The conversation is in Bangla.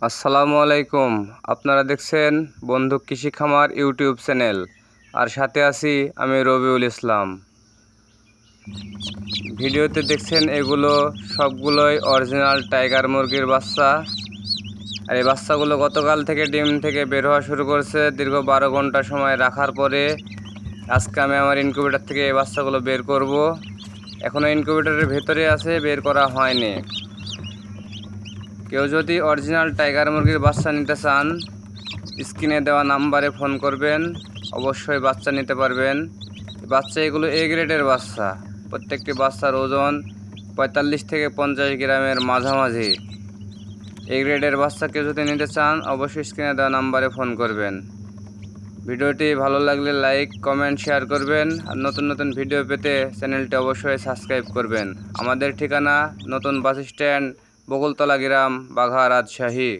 আসসালামু আলাইকুম। আপনারা দেখছেন বন্ধু কৃষি খামার ইউটিউব চ্যানেল, আর সাথে আছি আমি রবিউল ইসলাম। ভিডিওতে দেখছেন এগুলো সবগুলোই অরিজিনাল টাইগার মুরগির বাচ্চা। আর এই বাচ্চাগুলো গতকাল থেকে ডিম থেকে বের হওয়া শুরু করেছে। দীর্ঘ 12 ঘন্টা সময় রাখার পরে আজকে আমি আমার ইনকিউবেটর থেকে এই বাচ্চাগুলো বের করব। এখনও ইনকিউবেটরের ভেতরে আছে, বের করা হয়নি। কেউ যদি অরিজিনাল টাইগার মুরগির বাচ্চা নিতে চান, স্ক্রিনে দেওয়া নাম্বারে ফোন করবেন, অবশ্যই বাচ্চা নিতে পারবেন। বাচ্চা এগুলো এ গ্রেডের বাচ্চা। প্রত্যেকটি বাচ্চার ওজন 45 থেকে 50 গ্রামের মাঝামাঝি। এ গ্রেডের বাচ্চা কেউ যদি নিতে চান, অবশ্যই স্ক্রিনে দেওয়া নাম্বারে ফোন করবেন। ভিডিওটি ভালো লাগলে লাইক, কমেন্ট, শেয়ার করবেন। আর নতুন নতুন ভিডিও পেতে চ্যানেলটি অবশ্যই সাবস্ক্রাইব করবেন। আমাদের ঠিকানা নতুন বাস স্ট্যান্ড, বকুলতলা গ্রাম, বাঘা রাজশাহী।